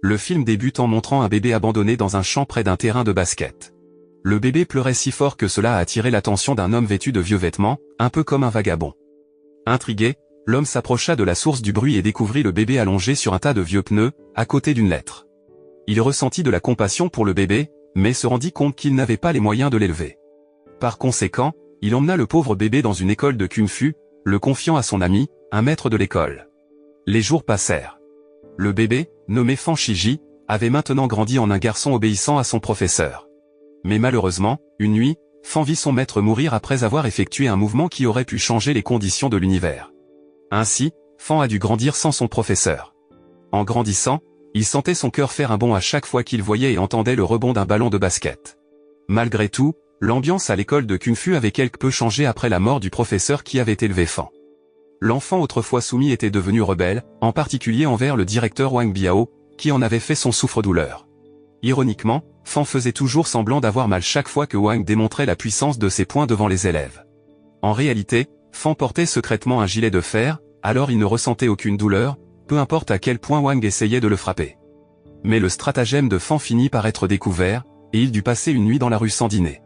Le film débute en montrant un bébé abandonné dans un champ près d'un terrain de basket. Le bébé pleurait si fort que cela a attiré l'attention d'un homme vêtu de vieux vêtements, un peu comme un vagabond. Intrigué, l'homme s'approcha de la source du bruit et découvrit le bébé allongé sur un tas de vieux pneus, à côté d'une lettre. Il ressentit de la compassion pour le bébé, mais se rendit compte qu'il n'avait pas les moyens de l'élever. Par conséquent, il emmena le pauvre bébé dans une école de kung-fu, le confiant à son ami, un maître de l'école. Les jours passèrent. Le bébé, nommé Fan Shiji, avait maintenant grandi en un garçon obéissant à son professeur. Mais malheureusement, une nuit, Fan vit son maître mourir après avoir effectué un mouvement qui aurait pu changer les conditions de l'univers. Ainsi, Fan a dû grandir sans son professeur. En grandissant, il sentait son cœur faire un bond à chaque fois qu'il voyait et entendait le rebond d'un ballon de basket. Malgré tout, l'ambiance à l'école de kung-fu avait quelque peu changé après la mort du professeur qui avait élevé Fan. L'enfant autrefois soumis était devenu rebelle, en particulier envers le directeur Wang Biao, qui en avait fait son souffre-douleur. Ironiquement, Fan faisait toujours semblant d'avoir mal chaque fois que Wang démontrait la puissance de ses poings devant les élèves. En réalité, Fan portait secrètement un gilet de fer, alors il ne ressentait aucune douleur, peu importe à quel point Wang essayait de le frapper. Mais le stratagème de Fan finit par être découvert, et il dut passer une nuit dans la rue sans dîner.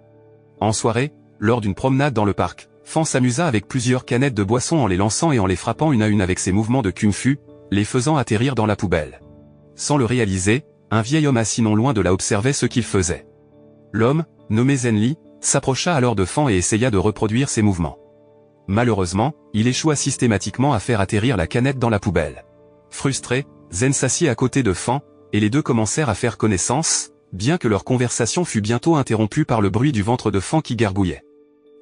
En soirée, lors d'une promenade dans le parc, Fan s'amusa avec plusieurs canettes de boisson en les lançant et en les frappant une à une avec ses mouvements de kung-fu, les faisant atterrir dans la poubelle. Sans le réaliser, un vieil homme assis non loin de là observait ce qu'il faisait. L'homme, nommé Zen Li, s'approcha alors de Fan et essaya de reproduire ses mouvements. Malheureusement, il échoua systématiquement à faire atterrir la canette dans la poubelle. Frustré, Zen s'assit à côté de Fan, et les deux commencèrent à faire connaissance, bien que leur conversation fut bientôt interrompue par le bruit du ventre de Fan qui gargouillait.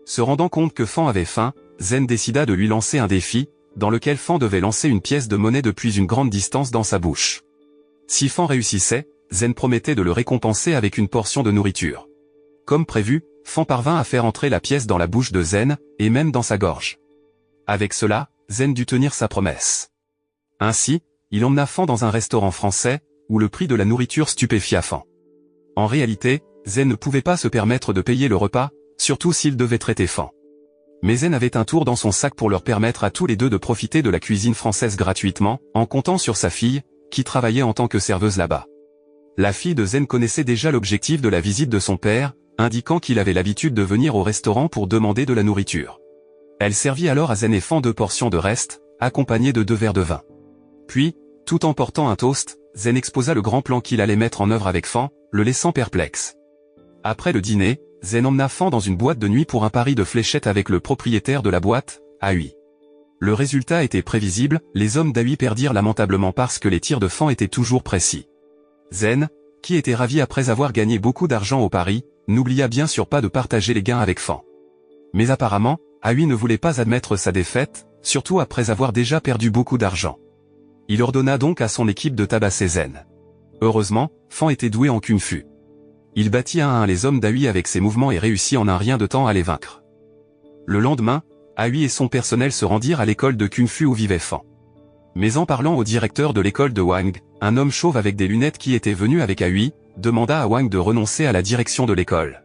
Se rendant compte que Fan avait faim, Zen décida de lui lancer un défi, dans lequel Fan devait lancer une pièce de monnaie depuis une grande distance dans sa bouche. Si Fan réussissait, Zen promettait de le récompenser avec une portion de nourriture. Comme prévu, Fan parvint à faire entrer la pièce dans la bouche de Zen, et même dans sa gorge. Avec cela, Zen dut tenir sa promesse. Ainsi, il emmena Fan dans un restaurant français, où le prix de la nourriture stupéfia Fan. En réalité, Zen ne pouvait pas se permettre de payer le repas, surtout s'il devait traiter Fan. Mais Zen avait un tour dans son sac pour leur permettre à tous les deux de profiter de la cuisine française gratuitement, en comptant sur sa fille, qui travaillait en tant que serveuse là-bas. La fille de Zen connaissait déjà l'objectif de la visite de son père, indiquant qu'il avait l'habitude de venir au restaurant pour demander de la nourriture. Elle servit alors à Zen et Fan 2 portions de reste, accompagnées de 2 verres de vin. Puis, tout en portant un toast, Zen exposa le grand plan qu'il allait mettre en œuvre avec Fan, le laissant perplexe. Après le dîner, Zen emmena Fan dans une boîte de nuit pour un pari de fléchettes avec le propriétaire de la boîte, Aoi. Le résultat était prévisible, les hommes d'Aoi perdirent lamentablement parce que les tirs de Fan étaient toujours précis. Zen, qui était ravi après avoir gagné beaucoup d'argent au pari, n'oublia bien sûr pas de partager les gains avec Fan. Mais apparemment, Aoi ne voulait pas admettre sa défaite, surtout après avoir déjà perdu beaucoup d'argent. Il ordonna donc à son équipe de tabasser Zen. Heureusement, Fan était doué en kung-fu. Il battit un à un les hommes d'Aoi avec ses mouvements et réussit en un rien de temps à les vaincre. Le lendemain, Aoi et son personnel se rendirent à l'école de kung-fu où vivait Fan. Mais en parlant au directeur de l'école de Wang, un homme chauve avec des lunettes qui était venu avec Aoi, demanda à Wang de renoncer à la direction de l'école.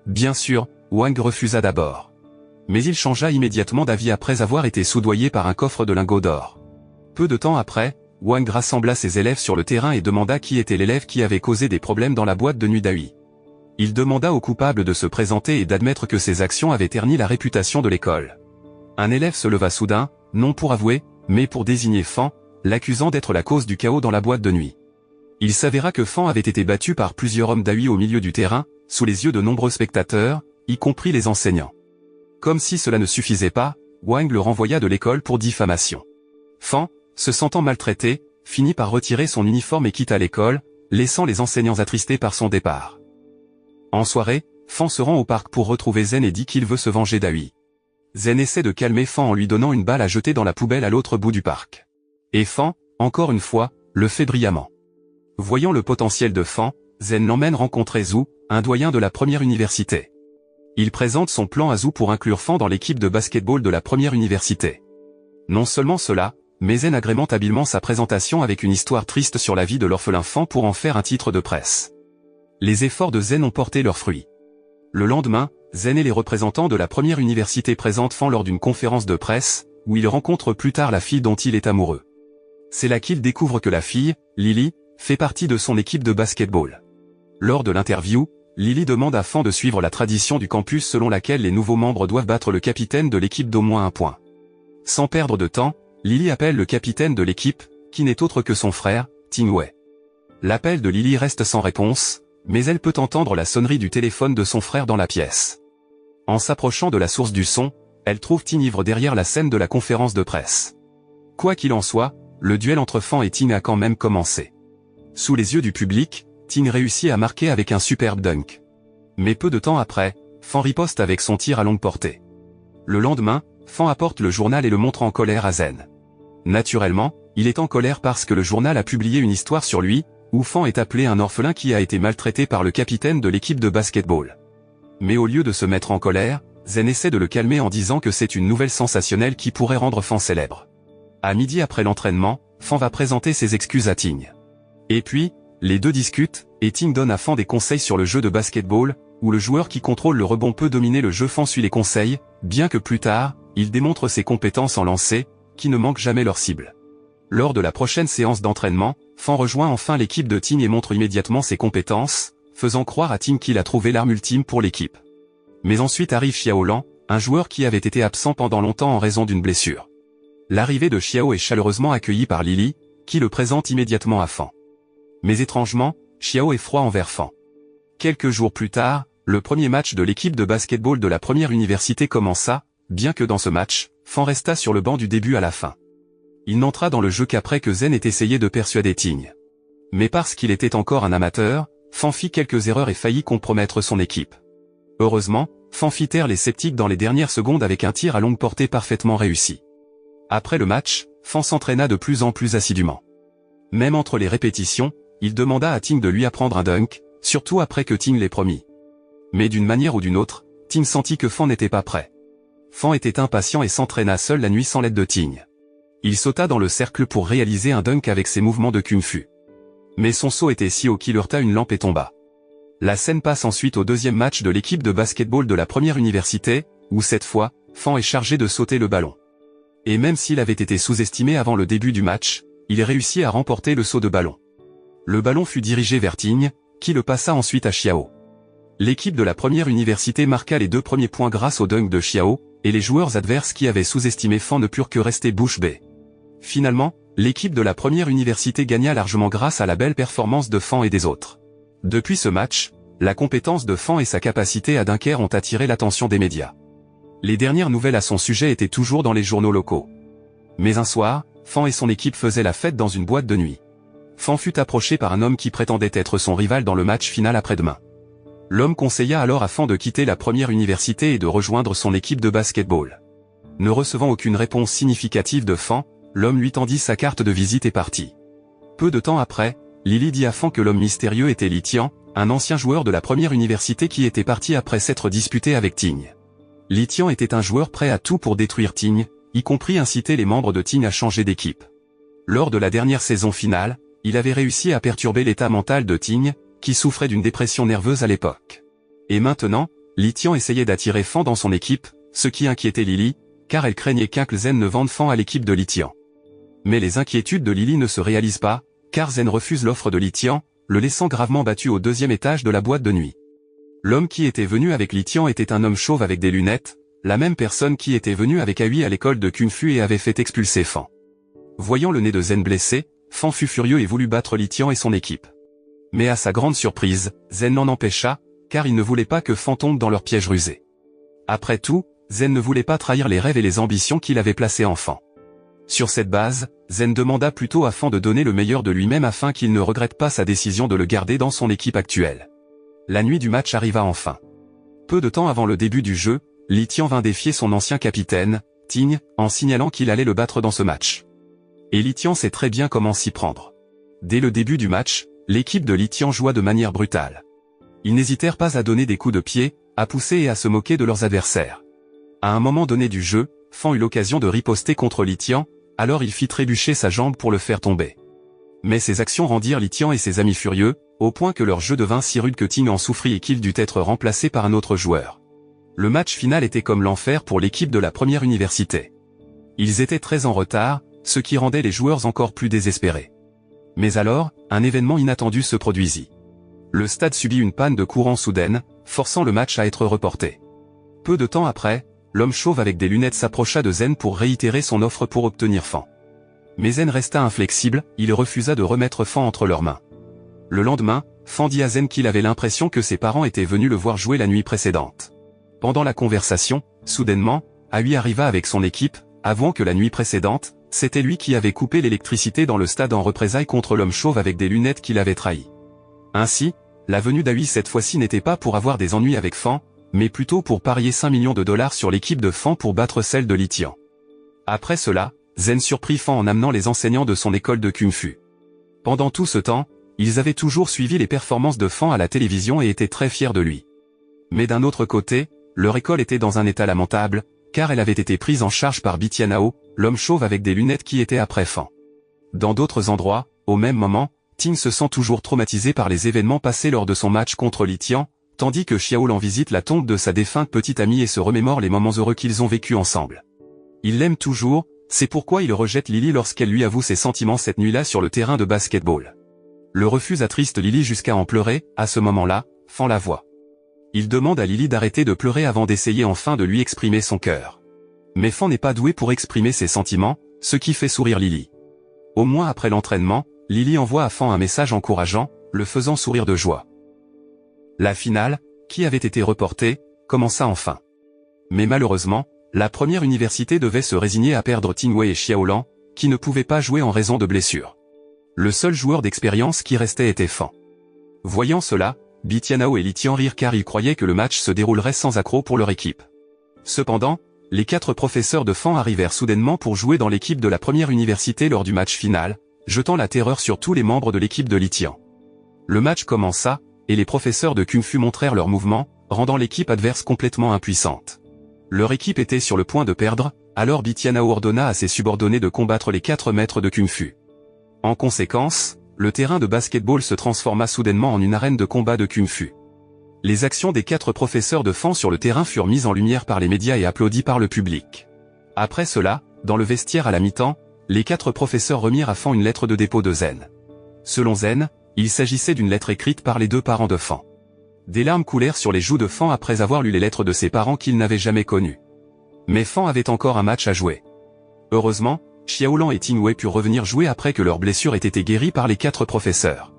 Bien sûr, Wang refusa d'abord. Mais il changea immédiatement d'avis après avoir été soudoyé par un coffre de lingots d'or. Peu de temps après, Wang rassembla ses élèves sur le terrain et demanda qui était l'élève qui avait causé des problèmes dans la boîte de nuit d'Aoi. Il demanda au coupable de se présenter et d'admettre que ses actions avaient terni la réputation de l'école. Un élève se leva soudain, non pour avouer, mais pour désigner Fan, l'accusant d'être la cause du chaos dans la boîte de nuit. Il s'avéra que Fan avait été battu par plusieurs hommes d'Aoi au milieu du terrain, sous les yeux de nombreux spectateurs, y compris les enseignants. Comme si cela ne suffisait pas, Wang le renvoya de l'école pour diffamation. Fan, se sentant maltraité, finit par retirer son uniforme et quitta l'école, laissant les enseignants attristés par son départ. En soirée, Fan se rend au parc pour retrouver Zen et dit qu'il veut se venger d'Aoi. Zen essaie de calmer Fan en lui donnant une balle à jeter dans la poubelle à l'autre bout du parc. Et Fan, encore une fois, le fait brillamment. Voyant le potentiel de Fan, Zen l'emmène rencontrer Zhu, un doyen de la première université. Il présente son plan à Zhu pour inclure Fan dans l'équipe de basketball de la première université. Non seulement cela, mais Zen agrémente habilement sa présentation avec une histoire triste sur la vie de l'orphelin Fan pour en faire un titre de presse. Les efforts de Zen ont porté leurs fruits. Le lendemain, Zen et les représentants de la première université présentent Fan lors d'une conférence de presse, où il rencontre plus tard la fille dont il est amoureux. C'est là qu'il découvre que la fille, Lily, fait partie de son équipe de basketball. Lors de l'interview, Lily demande à Fan de suivre la tradition du campus selon laquelle les nouveaux membres doivent battre le capitaine de l'équipe d'au moins un point. Sans perdre de temps, Lily appelle le capitaine de l'équipe, qui n'est autre que son frère, Ting Wei. L'appel de Lily reste sans réponse, mais elle peut entendre la sonnerie du téléphone de son frère dans la pièce. En s'approchant de la source du son, elle trouve Ting ivre derrière la scène de la conférence de presse. Quoi qu'il en soit, le duel entre Fan et Ting a quand même commencé. Sous les yeux du public, Ting réussit à marquer avec un superbe dunk. Mais peu de temps après, Fan riposte avec son tir à longue portée. Le lendemain, Fan apporte le journal et le montre en colère à Zen. Naturellement, il est en colère parce que le journal a publié une histoire sur lui, où Fan est appelé un orphelin qui a été maltraité par le capitaine de l'équipe de basketball. Mais au lieu de se mettre en colère, Zen essaie de le calmer en disant que c'est une nouvelle sensationnelle qui pourrait rendre Fan célèbre. À midi après l'entraînement, Fan va présenter ses excuses à Ting. Et puis, les deux discutent, et Ting donne à Fan des conseils sur le jeu de basketball, où le joueur qui contrôle le rebond peut dominer le jeu. Fan suit les conseils, bien que plus tard, il démontre ses compétences en lancer, qui ne manquent jamais leur cible. Lors de la prochaine séance d'entraînement, Fan rejoint enfin l'équipe de Ting et montre immédiatement ses compétences, faisant croire à Ting qu'il a trouvé l'arme ultime pour l'équipe. Mais ensuite arrive Xiao Lan, un joueur qui avait été absent pendant longtemps en raison d'une blessure. L'arrivée de Xiao est chaleureusement accueillie par Lily, qui le présente immédiatement à Fan. Mais étrangement, Xiao est froid envers Fan. Quelques jours plus tard, le premier match de l'équipe de basketball de la première université commença, bien que dans ce match, Fan resta sur le banc du début à la fin. Il n'entra dans le jeu qu'après que Zen ait essayé de persuader Ting. Mais parce qu'il était encore un amateur, Fan fit quelques erreurs et faillit compromettre son équipe. Heureusement, Fan fit taire les sceptiques dans les dernières secondes avec un tir à longue portée parfaitement réussi. Après le match, Fan s'entraîna de plus en plus assidûment. Même entre les répétitions, il demanda à Ting de lui apprendre un dunk, surtout après que Ting l'ait promis. Mais d'une manière ou d'une autre, Ting sentit que Fan n'était pas prêt. Fan était impatient et s'entraîna seul la nuit sans l'aide de Ting. Il sauta dans le cercle pour réaliser un dunk avec ses mouvements de kung-fu. Mais son saut était si haut qu'il heurta une lampe et tomba. La scène passe ensuite au deuxième match de l'équipe de basketball de la première université, où cette fois, Fan est chargé de sauter le ballon. Et même s'il avait été sous-estimé avant le début du match, il réussit à remporter le saut de ballon. Le ballon fut dirigé vers Ting, qui le passa ensuite à Xiao. L'équipe de la première université marqua les 2 premiers points grâce au dunk de Xiao, et les joueurs adverses qui avaient sous-estimé Fan ne purent que rester bouche bée. Finalement, l'équipe de la première université gagna largement grâce à la belle performance de Fan et des autres. Depuis ce match, la compétence de Fan et sa capacité à dunker ont attiré l'attention des médias. Les dernières nouvelles à son sujet étaient toujours dans les journaux locaux. Mais un soir, Fan et son équipe faisaient la fête dans une boîte de nuit. Fan fut approché par un homme qui prétendait être son rival dans le match final après-demain. L'homme conseilla alors à Fan de quitter la première université et de rejoindre son équipe de basketball. Ne recevant aucune réponse significative de Fan, l'homme lui tendit sa carte de visite et partit. Peu de temps après, Lily dit à Fan que l'homme mystérieux était Li Tian, un ancien joueur de la première université qui était parti après s'être disputé avec Ting. Li Tian était un joueur prêt à tout pour détruire Ting, y compris inciter les membres de Ting à changer d'équipe. Lors de la dernière saison finale, il avait réussi à perturber l'état mental de Ting, qui souffrait d'une dépression nerveuse à l'époque. Et maintenant, Li Tian essayait d'attirer Fan dans son équipe, ce qui inquiétait Lily, car elle craignait qu'Uncle Zen ne vende Fan à l'équipe de Li Tian. Mais les inquiétudes de Lily ne se réalisent pas, car Zen refuse l'offre de Li Tian, le laissant gravement battu au 2e étage de la boîte de nuit. L'homme qui était venu avec Li Tian était un homme chauve avec des lunettes, la même personne qui était venue avec Aoi à l'école de Kung Fu et avait fait expulser Fan. Voyant le nez de Zen blessé, Fan fut furieux et voulut battre Li Tian et son équipe. Mais à sa grande surprise, Zen l'en empêcha, car il ne voulait pas que Fan tombe dans leur piège rusé. Après tout, Zen ne voulait pas trahir les rêves et les ambitions qu'il avait placés en Fan. Sur cette base, Zen demanda plutôt à Fan de donner le meilleur de lui-même afin qu'il ne regrette pas sa décision de le garder dans son équipe actuelle. La nuit du match arriva enfin. Peu de temps avant le début du jeu, Li Tian vint défier son ancien capitaine, Ting, en signalant qu'il allait le battre dans ce match. Et Li Tian sait très bien comment s'y prendre. Dès le début du match, l'équipe de Li Tian joua de manière brutale. Ils n'hésitèrent pas à donner des coups de pied, à pousser et à se moquer de leurs adversaires. À un moment donné du jeu, Fan eut l'occasion de riposter contre Li Tian, alors il fit trébucher sa jambe pour le faire tomber. Mais ces actions rendirent Li Tian et ses amis furieux, au point que leur jeu devint si rude que Ting en souffrit et qu'il dut être remplacé par un autre joueur. Le match final était comme l'enfer pour l'équipe de la première université. Ils étaient très en retard, ce qui rendait les joueurs encore plus désespérés. Mais alors, un événement inattendu se produisit. Le stade subit une panne de courant soudaine, forçant le match à être reporté. Peu de temps après, l'homme chauve avec des lunettes s'approcha de Zen pour réitérer son offre pour obtenir Fan. Mais Zen resta inflexible, il refusa de remettre Fan entre leurs mains. Le lendemain, Fan dit à Zen qu'il avait l'impression que ses parents étaient venus le voir jouer la nuit précédente. Pendant la conversation, soudainement, Aoi arriva avec son équipe, avouant que la nuit précédente, c'était lui qui avait coupé l'électricité dans le stade en représailles contre l'homme chauve avec des lunettes qui l'avait trahi. Ainsi, la venue d'Aoi cette fois-ci n'était pas pour avoir des ennuis avec Fan, mais plutôt pour parier 5 millions de dollars sur l'équipe de Fan pour battre celle de Litian. Après cela, Zen surprit Fan en amenant les enseignants de son école de Kung Fu. Pendant tout ce temps, ils avaient toujours suivi les performances de Fan à la télévision et étaient très fiers de lui. Mais d'un autre côté, leur école était dans un état lamentable, car elle avait été prise en charge par Bitianao, l'homme chauve avec des lunettes qui était après Fan. Dans d'autres endroits, au même moment, Ting se sent toujours traumatisé par les événements passés lors de son match contre Litian, tandis que Xiaolan visite la tombe de sa défunte petite amie et se remémore les moments heureux qu'ils ont vécus ensemble. Il l'aime toujours, c'est pourquoi il rejette Lily lorsqu'elle lui avoue ses sentiments cette nuit-là sur le terrain de basketball. Le refus attriste Lily jusqu'à en pleurer, à ce moment-là, Fan la voit. Il demande à Lily d'arrêter de pleurer avant d'essayer enfin de lui exprimer son cœur. Mais Fan n'est pas doué pour exprimer ses sentiments, ce qui fait sourire Lily. Au moins après l'entraînement, Lily envoie à Fan un message encourageant, le faisant sourire de joie. La finale, qui avait été reportée, commença enfin. Mais malheureusement, la première université devait se résigner à perdre Tingwei et Xiaolan, qui ne pouvaient pas jouer en raison de blessures. Le seul joueur d'expérience qui restait était Fan. Voyant cela, Bitianao et Litian rirent car ils croyaient que le match se déroulerait sans accroc pour leur équipe. Cependant, les 4 professeurs de Fan arrivèrent soudainement pour jouer dans l'équipe de la première université lors du match final, jetant la terreur sur tous les membres de l'équipe de Litian. Le match commença, et les professeurs de Kung Fu montrèrent leurs mouvements, rendant l'équipe adverse complètement impuissante. Leur équipe était sur le point de perdre, alors Bitianao ordonna à ses subordonnés de combattre les 4 maîtres de Kung Fu. En conséquence, le terrain de basketball se transforma soudainement en une arène de combat de Kung Fu. Les actions des 4 professeurs de Fan sur le terrain furent mises en lumière par les médias et applaudies par le public. Après cela, dans le vestiaire à la mi-temps, les 4 professeurs remirent à Fan une lettre de dépôt de Zen. Selon Zen, il s'agissait d'une lettre écrite par les 2 parents de Fan. Des larmes coulèrent sur les joues de Fan après avoir lu les lettres de ses parents qu'il n'avait jamais connus. Mais Fan avait encore un match à jouer. Heureusement, Xiaolan et Tingwei purent revenir jouer après que leurs blessures aient été guéries par les 4 professeurs.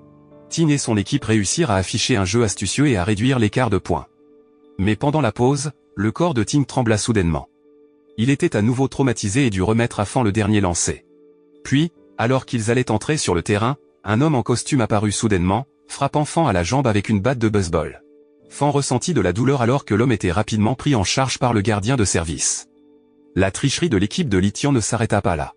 Ting et son équipe réussirent à afficher un jeu astucieux et à réduire l'écart de points. Mais pendant la pause, le corps de Ting trembla soudainement. Il était à nouveau traumatisé et dut remettre à Fan le dernier lancer. Puis, alors qu'ils allaient entrer sur le terrain, un homme en costume apparut soudainement, frappant Fan à la jambe avec une batte de baseball. Fan ressentit de la douleur alors que l'homme était rapidement pris en charge par le gardien de service. La tricherie de l'équipe de Litian ne s'arrêta pas là.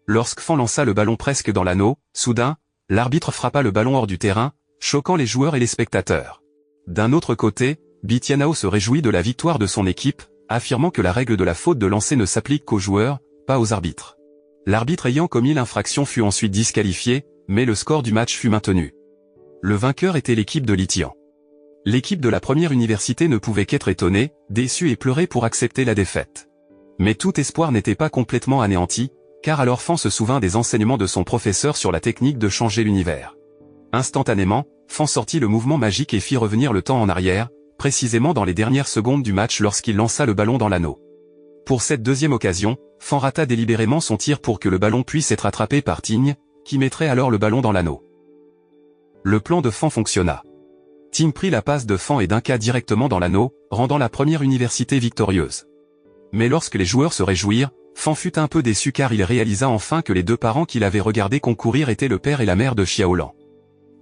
Lorsque Fan lança le ballon presque dans l'anneau, soudain, l'arbitre frappa le ballon hors du terrain, choquant les joueurs et les spectateurs. D'un autre côté, Bitianao se réjouit de la victoire de son équipe, affirmant que la règle de la faute de lancer ne s'applique qu'aux joueurs, pas aux arbitres. L'arbitre ayant commis l'infraction fut ensuite disqualifié, mais le score du match fut maintenu. Le vainqueur était l'équipe de Litian. L'équipe de la première université ne pouvait qu'être étonnée, déçue et pleurer pour accepter la défaite. Mais tout espoir n'était pas complètement anéanti, car alors Fan se souvint des enseignements de son professeur sur la technique de changer l'univers. Instantanément, Fan sortit le mouvement magique et fit revenir le temps en arrière, précisément dans les dernières secondes du match lorsqu'il lança le ballon dans l'anneau. Pour cette deuxième occasion, Fan rata délibérément son tir pour que le ballon puisse être attrapé par Ting, qui mettrait alors le ballon dans l'anneau. Le plan de Fan fonctionna. Ting prit la passe de Fan et dunqua directement dans l'anneau, rendant la première université victorieuse. Mais lorsque les joueurs se réjouirent, Fan fut un peu déçu car il réalisa enfin que les 2 parents qu'il avait regardé concourir étaient le père et la mère de Xiaolan.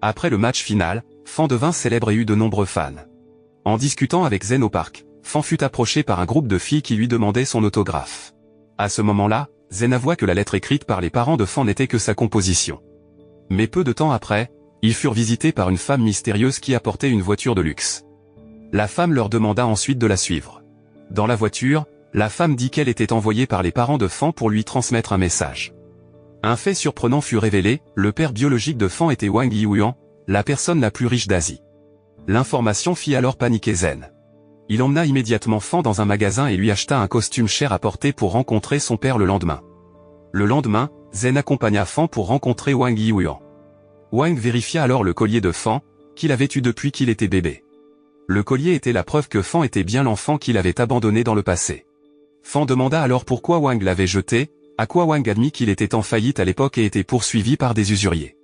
Après le match final, Fan devint célèbre et eut de nombreux fans. En discutant avec Zen au parc, Fan fut approché par un groupe de filles qui lui demandaient son autographe. À ce moment-là, Zen avoua que la lettre écrite par les parents de Fan n'était que sa composition. Mais peu de temps après, ils furent visités par une femme mystérieuse qui apportait une voiture de luxe. La femme leur demanda ensuite de la suivre. Dans la voiture, la femme dit qu'elle était envoyée par les parents de Fan pour lui transmettre un message. Un fait surprenant fut révélé, le père biologique de Fan était Wang Yihuan, la personne la plus riche d'Asie. L'information fit alors paniquer Zen. Il emmena immédiatement Fan dans un magasin et lui acheta un costume cher à porter pour rencontrer son père le lendemain. Le lendemain, Zen accompagna Fan pour rencontrer Wang Yihuan. Wang vérifia alors le collier de Fan, qu'il avait eu depuis qu'il était bébé. Le collier était la preuve que Fan était bien l'enfant qu'il avait abandonné dans le passé. Fan demanda alors pourquoi Wang l'avait jeté, à quoi Wang admit qu'il était en faillite à l'époque et était poursuivi par des usuriers.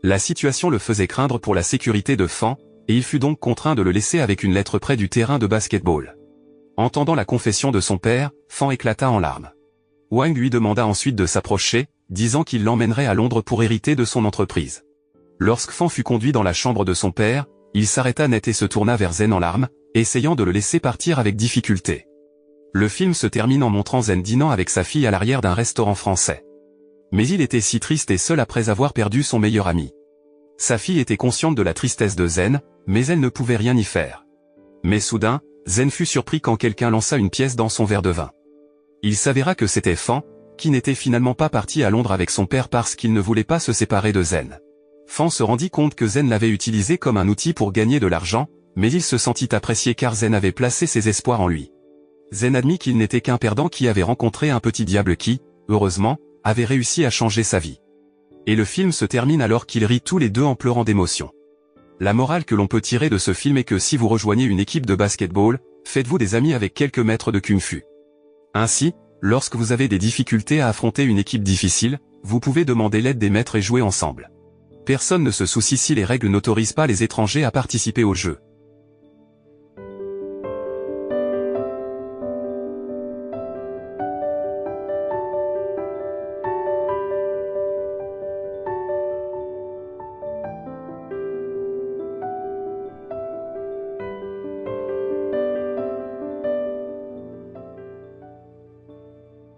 La situation le faisait craindre pour la sécurité de Fan, et il fut donc contraint de le laisser avec une lettre près du terrain de basket-ball. Entendant la confession de son père, Fan éclata en larmes. Wang lui demanda ensuite de s'approcher, disant qu'il l'emmènerait à Londres pour hériter de son entreprise. Lorsque Fan fut conduit dans la chambre de son père, il s'arrêta net et se tourna vers Zen en larmes, essayant de le laisser partir avec difficulté. Le film se termine en montrant Zen dînant avec sa fille à l'arrière d'un restaurant français. Mais il était si triste et seul après avoir perdu son meilleur ami. Sa fille était consciente de la tristesse de Zen, mais elle ne pouvait rien y faire. Mais soudain, Zen fut surpris quand quelqu'un lança une pièce dans son verre de vin. Il s'avéra que c'était Fan, qui n'était finalement pas parti à Londres avec son père parce qu'il ne voulait pas se séparer de Zen. Fan se rendit compte que Zen l'avait utilisé comme un outil pour gagner de l'argent, mais il se sentit apprécié car Zen avait placé ses espoirs en lui. Zen admit qu'il n'était qu'un perdant qui avait rencontré un petit diable qui, heureusement, avait réussi à changer sa vie. Et le film se termine alors qu'ils rient tous les deux en pleurant d'émotion. La morale que l'on peut tirer de ce film est que si vous rejoignez une équipe de basketball, faites-vous des amis avec quelques maîtres de kung-fu. Ainsi, lorsque vous avez des difficultés à affronter une équipe difficile, vous pouvez demander l'aide des maîtres et jouer ensemble. Personne ne se soucie si les règles n'autorisent pas les étrangers à participer au jeu.